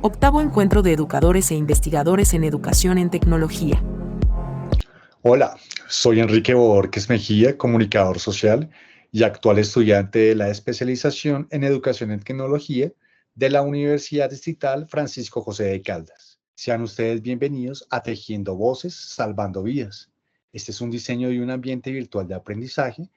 Octavo Encuentro de Educadores e Investigadores en Educación en Tecnología. Hola, soy Enrique Borges Mejía, comunicador social y actual estudiante de la especialización en Educación en Tecnología de la Universidad Distrital Francisco José de Caldas. Sean ustedes bienvenidos a Tejiendo Voces, Salvando Vidas. Este es un diseño de un ambiente virtual de aprendizaje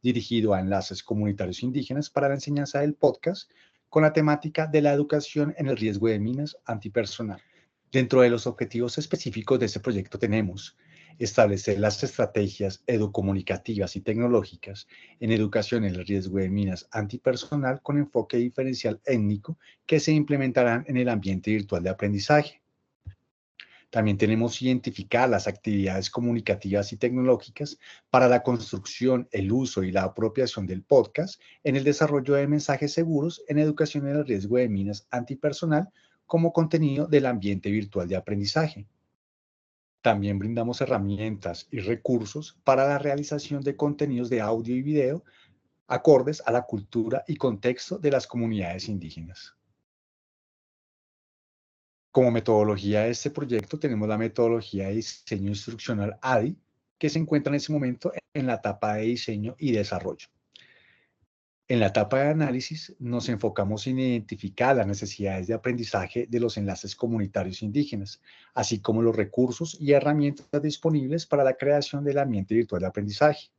dirigido a enlaces comunitarios indígenas para la enseñanza del podcast con la temática de la educación en el riesgo de minas antipersonal. Dentro de los objetivos específicos de este proyecto tenemos establecer las estrategias educomunicativas y tecnológicas en educación en el riesgo de minas antipersonal con enfoque diferencial étnico que se implementarán en el ambiente virtual de aprendizaje. También tenemos identificar las actividades comunicativas y tecnológicas para la construcción, el uso y la apropiación del podcast en el desarrollo de mensajes seguros en educación en el riesgo de minas antipersonal como contenido del ambiente virtual de aprendizaje. También brindamos herramientas y recursos para la realización de contenidos de audio y video acordes a la cultura y contexto de las comunidades indígenas. Como metodología de este proyecto tenemos la metodología de diseño instruccional ADI, que se encuentra en ese momento en la etapa de diseño y desarrollo. En la etapa de análisis nos enfocamos en identificar las necesidades de aprendizaje de los enlaces comunitarios indígenas, así como los recursos y herramientas disponibles para la creación del ambiente virtual de aprendizaje.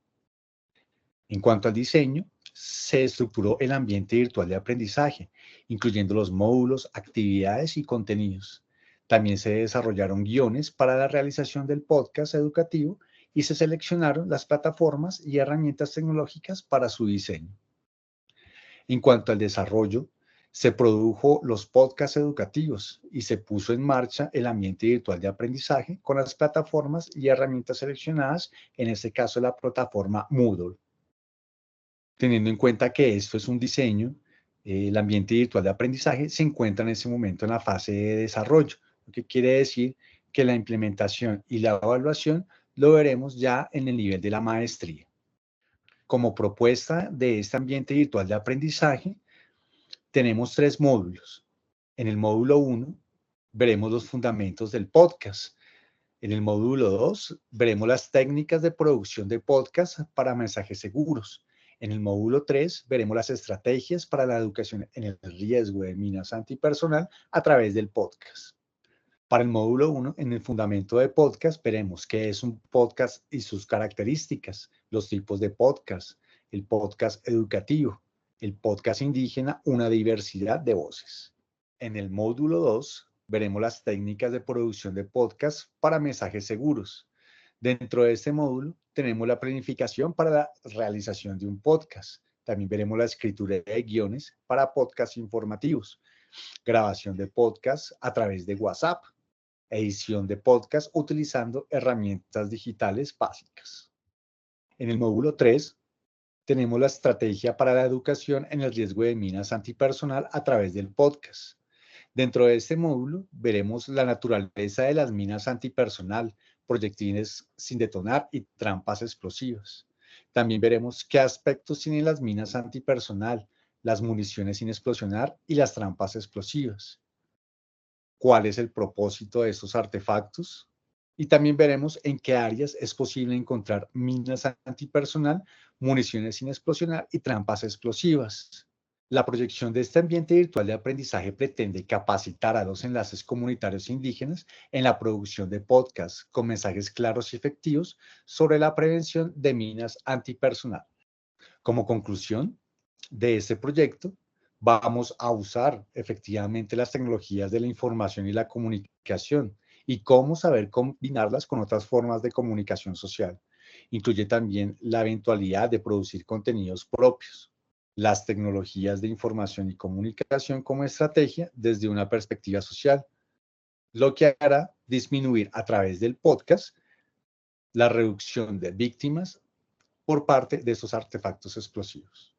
En cuanto al diseño, se estructuró el ambiente virtual de aprendizaje, incluyendo los módulos, actividades y contenidos. También se desarrollaron guiones para la realización del podcast educativo y se seleccionaron las plataformas y herramientas tecnológicas para su diseño. En cuanto al desarrollo, se produjo los podcasts educativos y se puso en marcha el ambiente virtual de aprendizaje con las plataformas y herramientas seleccionadas, en este caso la plataforma Moodle. Teniendo en cuenta que esto es un diseño, el ambiente virtual de aprendizaje se encuentra en ese momento en la fase de desarrollo, lo que quiere decir que la implementación y la evaluación lo veremos ya en el nivel de la maestría. Como propuesta de este ambiente virtual de aprendizaje, tenemos 3 módulos. En el módulo 1 veremos los fundamentos del podcast. En el módulo 2 veremos las técnicas de producción de podcast para mensajes seguros. En el módulo 3 veremos las estrategias para la educación en el riesgo de minas antipersonal a través del podcast. Para el módulo 1, en el fundamento de podcast, veremos qué es un podcast y sus características, los tipos de podcast, el podcast educativo, el podcast indígena, una diversidad de voces. En el módulo 2, veremos las técnicas de producción de podcast para mensajes seguros. Dentro de este módulo, tenemos la planificación para la realización de un podcast. También veremos la escritura de guiones para podcasts informativos, grabación de podcast a través de WhatsApp, edición de podcast utilizando herramientas digitales básicas. En el módulo 3 tenemos la estrategia para la educación en el riesgo de minas antipersonal a través del podcast. Dentro de este módulo veremos la naturaleza de las minas antipersonal, proyectiles sin detonar y trampas explosivas. También veremos qué aspectos tienen las minas antipersonal, las municiones sin explosionar y las trampas explosivas. ¿Cuál es el propósito de estos artefactos? Y también veremos en qué áreas es posible encontrar minas antipersonal, municiones sin explosionar y trampas explosivas. La proyección de este ambiente virtual de aprendizaje pretende capacitar a los enlaces comunitarios indígenas en la producción de podcasts con mensajes claros y efectivos sobre la prevención de minas antipersonal. Como conclusión de este proyecto, vamos a usar efectivamente las tecnologías de la información y la comunicación y cómo saber combinarlas con otras formas de comunicación social. Incluye también la eventualidad de producir contenidos propios, las tecnologías de información y comunicación como estrategia desde una perspectiva social, lo que hará disminuir a través del podcast la reducción de víctimas por parte de estos artefactos explosivos.